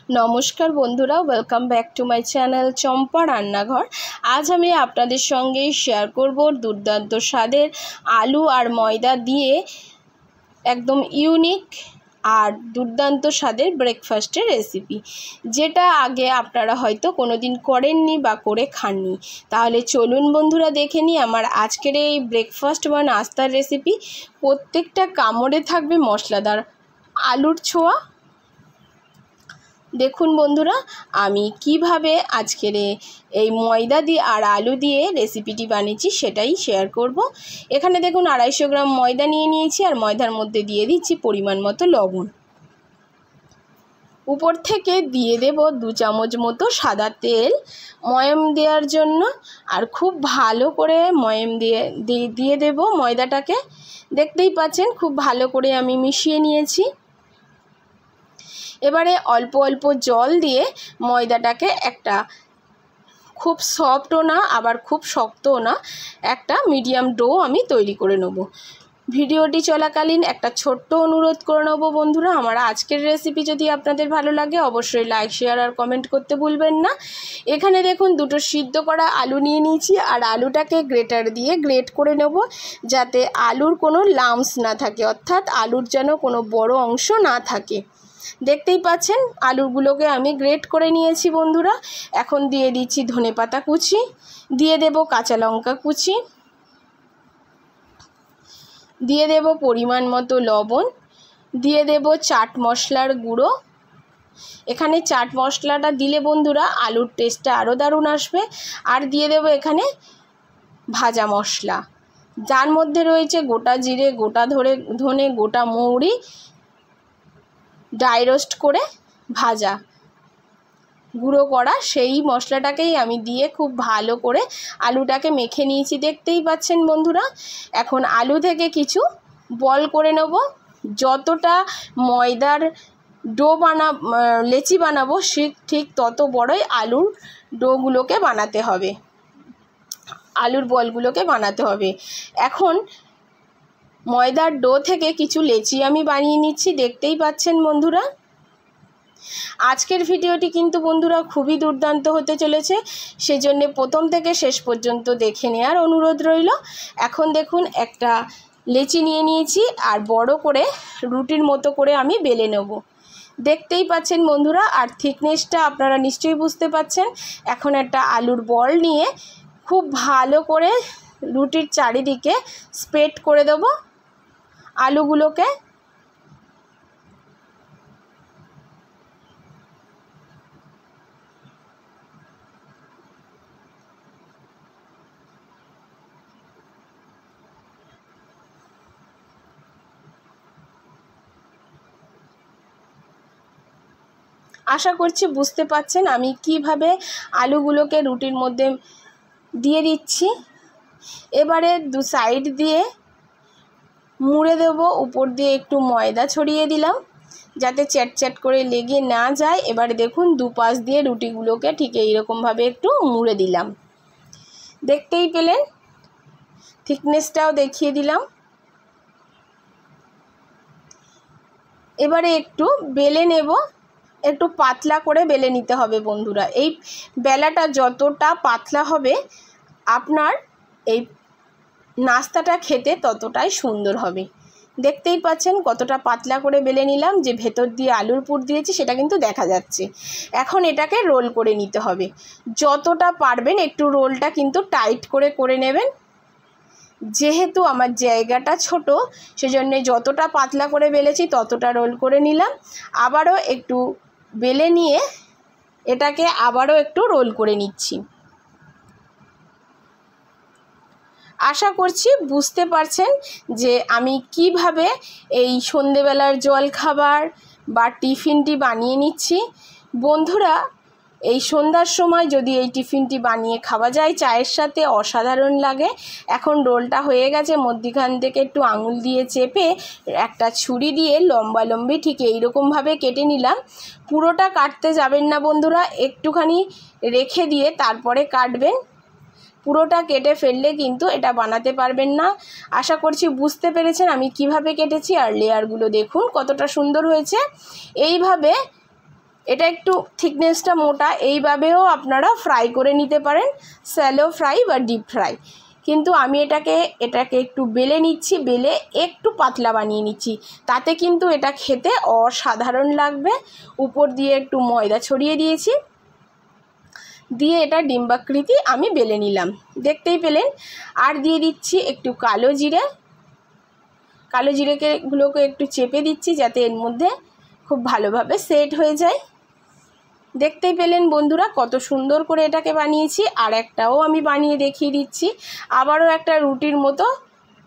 নমস্কার বন্ধুরা, welcome back to my channel Champa Rannaghar. আজ আমি আপনাদের সঙ্গে শেয়ার করব দুর্দান্ত স্বাদের আলু আর ময়দা দিয়ে একদম ইউনিক আর দুর্দান্ত স্বাদের ব্রেকফাস্টের রেসিপি, যেটা আগে আপনারা হয়তো কোনোদিন করেননি বা করে খাননি। তাহলে চলুন বন্ধুরা দেখে নিই আমার আজকের এই ব্রেকফাস্ট বা নাস্তার রেসিপি। প্রত্যেকটা কামড়ে থাকবে মশলাদার আলুর ছোঁয়া। দেখুন বন্ধুরা, আমি কিভাবে আজকের এই ময়দা দিয়ে আর আলু দিয়ে রেসিপিটি বানিয়েছি সেটাই শেয়ার করব। এখানে দেখুন 250 গ্রাম ময়দা নিয়ে নিয়েছি, আর ময়দার মধ্যে দিয়ে দিচ্ছি পরিমাণ মতো লবণ। উপর থেকে দিয়ে দেব 2 চামচ মতো সাদা তেল ময়াম দেওয়ার জন্য, আর খুব ভালো করে ময়াম দিয়ে দেব ময়দাটাকে। দেখতেই পাচ্ছেন খুব ভালো করে আমি মিশিয়ে নিয়েছি। এবারে অল্প অল্প জল দিয়ে ময়দাটাকে একটা খুব সফটও না আবার খুব শক্তও না, একটা মিডিয়াম ডো আমি তৈরি করে নেব। ভিডিওটি চলাকালীন একটা ছোট্ট অনুরোধ করে নেব বন্ধুরা, আমার আজকের রেসিপি যদি আপনাদের ভালো লাগে অবশ্যই লাইক, শেয়ার আর কমেন্ট করতে ভুলবেন না। এখানে দেখুন 2টো সিদ্ধ করা আলু নিয়ে নিয়েছি, আর আলুটাকে গ্রেটার দিয়ে গ্রেট করে নেব, যাতে আলুর কোনো লাম্পস না থাকে, অর্থাৎ আলুর যেন কোনো বড় অংশ না থাকে। দেখতেই পাচ্ছেন আলুগুলোকে আমি গ্রেট করে নিয়েছি বন্ধুরা। এখন দিয়ে দিচ্ছি ধনেপাতা কুচি, দিয়ে দেব কাঁচা লঙ্কা কুচি, দিয়ে দেব পরিমাণ মতো লবণ, দিয়ে দেব চাট মশলার গুঁড়ো। এখানে চাট মশলাটা দিলে বন্ধুরা আলুর টেস্টটা আরও দারুণ আসবে। আর দিয়ে দেব এখানে ভাজা মশলা, যার মধ্যে রয়েছে গোটা জিরে, গোটা ধনে, গোটা মৌরি, ড্রাই রোস্ট করে ভাজা গুঁড়ো করা সেই মশলাটাকেই আমি দিয়ে খুব ভালো করে আলুটাকে মেখে নিয়েছি। দেখতেই পাচ্ছেন বন্ধুরা। এখন আলু থেকে কিছু বল করে নেব। যতটা ময়দার লেচি বানাবো ঠিক তত বড়ই আলুর ডোগুলোকে বানাতে হবে, আলুর বলগুলোকে বানাতে হবে। এখন ময়দার ডো থেকে কিছু লেচি আমি বানিয়ে নিচ্ছি। দেখতেই পাচ্ছেন বন্ধুরা। আজকের ভিডিওটি কিন্তু বন্ধুরা খুবই দুর্দান্ত হতে চলেছে, সেজন্য প্রথম থেকে শেষ পর্যন্ত দেখে নেওয়ার অনুরোধ রইল। এখন দেখুন একটা লেচি নিয়ে নিয়েছি, আর বড় করে রুটির মতো করে আমি বেলে নেব। দেখতেই পাচ্ছেন বন্ধুরা, আর থিকনেসটা আপনারা নিশ্চয়ই বুঝতে পাচ্ছেন। এখন একটা আলুর বল নিয়ে খুব ভালো করে রুটির চারিদিকে স্প্রেড করে দেব আলুগুলোকে। আশা করছি বুঝতে পাচ্ছেন আমি কিভাবে আলুগুলোকে রুটির মধ্যে দিয়ে দিচ্ছি। এবারে 2 সাইড দিয়ে মুড়ে দেব, উপর দিয়ে একটু ময়দা ছড়িয়ে দিলাম যাতে চ্যাটচ্যাট করে লেগে না যায়। এবারে দেখুন 2 পাশ দিয়ে রুটিগুলোকে ঠিক এইরকমভাবে একটু মুড়ে দিলাম। দেখতেই পেলেন, থিকনেসটাও দেখিয়ে দিলাম। এবারে একটু বেলে নেব, একটু পাতলা করে বেলে নিতে হবে বন্ধুরা। এই বেলাটা যতটা পাতলা হবে আপনার এই নাস্তাটা খেতে ততটাই সুন্দর হবে। দেখতেই পাচ্ছেন কতটা পাতলা করে বেলে নিলাম, যে ভেতর দিয়ে আলুর পুর দিয়েছি সেটা কিন্তু দেখা যাচ্ছে। এখন এটাকে রোল করে নিতে হবে। যতটা পারবেন একটু রোলটা কিন্তু টাইট করে নেবেন। যেহেতু আমার জায়গাটা ছোট, সেজন্য যতটা পাতলা করে বেলেছি ততটা রোল করে নিলাম। আবারও একটু বেলে নিয়ে এটাকে আবারও একটু রোল করে নিচ্ছি। আশা করছি বুঝতে পারছেন যে আমি কিভাবে এই সন্ধেবেলার জলখাবার বা টিফিনটি বানিয়ে নিচ্ছি। বন্ধুরা, এই সন্ধ্যার সময় যদি এই টিফিনটি বানিয়ে খাওয়া যায় চায়ের সাথে অসাধারণ লাগে। এখন রোলটা হয়ে গেছে, মধ্যিখান থেকে একটু আঙুল দিয়ে চেপে একটা ছুরি দিয়ে লম্বালম্বি ঠিক এইরকমভাবে কেটে নিলাম। পুরোটা কাটতে যাবেন না বন্ধুরা, একটুখানি রেখে দিয়ে তারপরে কাটবেন। পুরোটা কেটে ফেললে কিন্তু এটা বানাতে পারবেন না। আশা করছি বুঝতে পেরেছেন আমি কিভাবে কেটেছি, আর লেয়ারগুলো দেখুন কতটা সুন্দর হয়েছে। এইভাবে এটা একটু থিকনেসটা মোটা, এইভাবেও আপনারা ফ্রাই করে নিতে পারেন, স্যালো ফ্রাই বা ডিপ ফ্রাই। কিন্তু আমি এটাকে একটু বেলে নিচ্ছি, বেলে একটু পাতলা বানিয়ে নিচ্ছি, তাতে কিন্তু এটা খেতে অসাধারণ লাগবে। উপর দিয়ে একটু ময়দা ছড়িয়ে দিয়েছি, দিয়ে এটা ডিম্বাকৃতি আমি বেলে নিলাম, দেখতেই পেলেন। আর দিয়ে দিচ্ছি একটু কালো জিরে, গুলোকে একটু চেপে দিচ্ছি যাতে এর মধ্যে খুব ভালোভাবে সেট হয়ে যায়। দেখতেই পেলেন বন্ধুরা কত সুন্দর করে এটাকে বানিয়েছি। আর একটাও আমি বানিয়ে দেখিয়ে দিচ্ছি। আবারও একটা রুটির মতো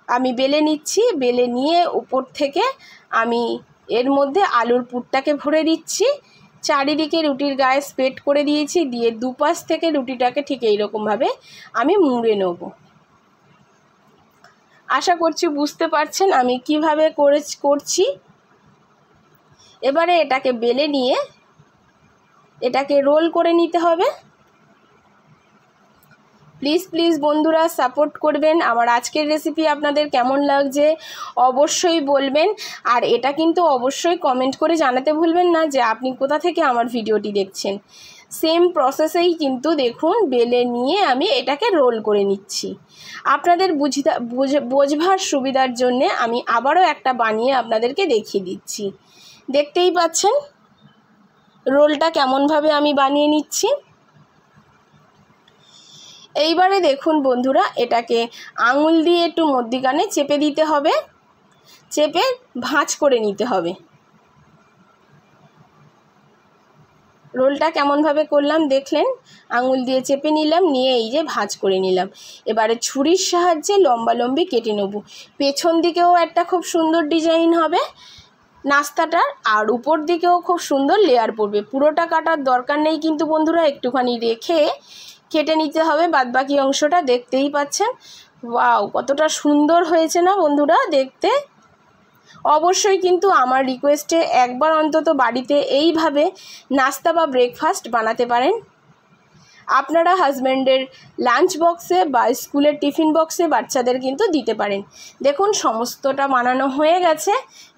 আমি বেলে নিচ্ছি, বেলে নিয়ে উপর থেকে আমি এর মধ্যে আলুর পুরটাকে ভরে দিচ্ছি। চারিদিকে রুটির গায়ে স্প্রেড করে দিয়েছি, দিয়ে দুপাশ থেকে রুটিটাকে ঠিক এইরকমভাবে আমি মুড়ে নেব। আশা করছি বুঝতে পারছেন আমি কিভাবে করছি। এবারে এটাকে বেলে নিয়ে এটাকে রোল করে নিতে হবে। প্লিজ বন্ধুরা সাপোর্ট করবেন। আমার আজকের রেসিপি আপনাদের কেমন লাগছে অবশ্যই বলবেন। আর এটা কিন্তু অবশ্যই কমেন্ট করে জানাতে ভুলবেন না যে আপনি কোথা থেকে আমার ভিডিওটি দেখছেন। সেম প্রসেসেই কিন্তু দেখুন বেলে নিয়ে আমি এটাকে রোল করে নিচ্ছি। আপনাদের বোঝবার সুবিধার জন্যে আমি আবারও একটা বানিয়ে আপনাদেরকে দেখিয়ে দিচ্ছি। দেখতেই পাচ্ছেন রোলটা কেমনভাবে আমি বানিয়ে নিচ্ছি। এইবারে দেখুন বন্ধুরা এটাকে আঙুল দিয়ে একটু মধ্যিখানে চেপে দিতে হবে, চেপে ভাঁজ করে নিতে হবে। রোলটা কেমনভাবে করলাম দেখলেন, আঙুল দিয়ে চেপে নিলাম, নিয়ে এই যে ভাঁজ করে নিলাম। এবারে ছুরির সাহায্যে লম্বালম্বি কেটে নেব। পেছন দিকেও একটা খুব সুন্দর ডিজাইন হবে নাস্তাটার, আর উপর দিকেও খুব সুন্দর লেয়ার পড়বে। পুরোটা কাটার দরকার নেই কিন্তু বন্ধুরা, একটুখানি রেখে কেটে নিতে হবে বাদবাকি অংশটা। দেখতেই পাচ্ছেন ওয়াও কতটা সুন্দর হয়েছে না বন্ধুরা দেখতে। অবশ্যই কিন্তু আমার রিকোয়েস্টে একবার অন্তত বাড়িতে এইভাবে নাস্তা বা ব্রেকফাস্ট বানাতে পারেন। আপনারা হাজব্যান্ডের লাঞ্চ বক্সে বা স্কুলের টিফিন বক্সে বাচ্চাদের কিন্তু দিতে পারেন। দেখুন সমস্তটা বানানো হয়ে গেছে।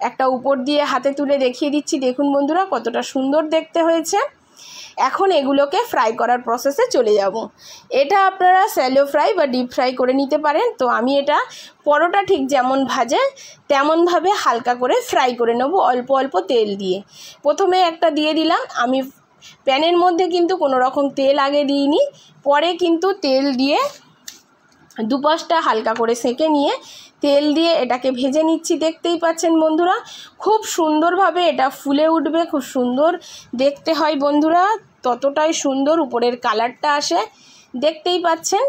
একটা উপর দিয়ে হাতে তুলে দেখিয়ে দিচ্ছি, দেখুন বন্ধুরা কতটা সুন্দর দেখতে হয়েছে। এখন এগুলোকে ফ্রাই করার প্রসেসে চলে যাব। এটা আপনারা স্যালো ফ্রাই বা ডিপ ফ্রাই করে নিতে পারেন। তো আমি এটা পরোটা ঠিক যেমন ভাজে তেমনভাবে হালকা করে ফ্রাই করে নেব অল্প অল্প তেল দিয়ে। প্রথমে একটা দিয়ে দিলাম, আমি প্যানের মধ্যে কিন্তু কোনো রকম তেল আগে দিইনি, পরে কিন্তু তেল দিয়ে দুপাশটা হালকা করে সেঁকে নিয়ে তেল দিয়ে এটাকে ভেজে নিচ্ছি। দেখতেই পাচ্ছেন বন্ধুরা খুব সুন্দরভাবে এটা ফুলে উঠবে, খুব সুন্দর দেখতে হয় বন্ধুরা, ততটাই সুন্দর উপরের কালারটা আসে। দেখতেই পাচ্ছেন,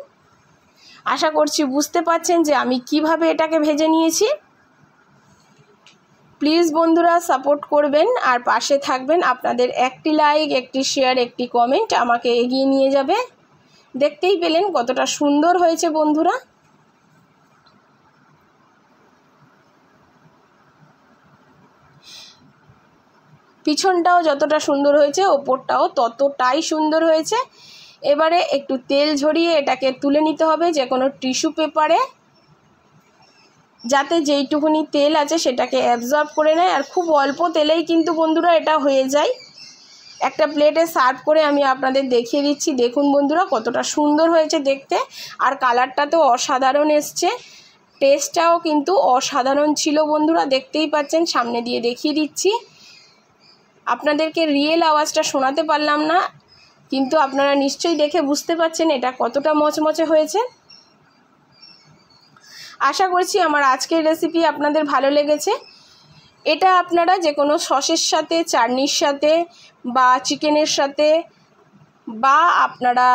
আশা করছি বুঝতে পাচ্ছেন যে আমি কিভাবে এটাকে ভেজে নিয়েছি। প্লিজ বন্ধুরা সাপোর্ট করবেন আর পাশে থাকবেন। আপনাদের একটি লাইক, একটি শেয়ার, একটি কমেন্ট আমাকে এগিয়ে নিয়ে যাবে। দেখতেই পেলেন কতটা সুন্দর হয়েছে বন্ধুরা। পিছনটাও যতটা সুন্দর হয়েছে ওপরটাও ততটাই সুন্দর হয়েছে। এবারে একটু তেল ঝরিয়ে এটাকে তুলে নিতে হবে যে কোনো টিস্যু পেপারে, যাতে যেইটুকুনি তেল আছে সেটাকে অ্যাবজর্ব করে নেয়। আর খুব অল্প তেলেই কিন্তু বন্ধুরা এটা হয়ে যায়। একটা প্লেটে সার্ভ করে আমি আপনাদের দেখিয়ে দিচ্ছি। দেখুন বন্ধুরা কতটা সুন্দর হয়েছে দেখতে, আর কালারটা তো অসাধারণ এসছে, টেস্টটাও কিন্তু অসাধারণ ছিল বন্ধুরা। দেখতেই পাচ্ছেন, সামনে দিয়ে দেখিয়ে দিচ্ছি। আপনাদেরকে রিয়েল আওয়াজটা শোনাতে পারলাম না, কিন্তু আপনারা নিশ্চয়ই দেখে বুঝতে পারছেন এটা কতটা মচমচে হয়েছে। আশা করছি আমার আজকের রেসিপি আপনাদের ভালো লেগেছে। এটা আপনারা যে কোনো সসের সাথে, চাটনির সাথে বা চিকেনের সাথে বা আপনারা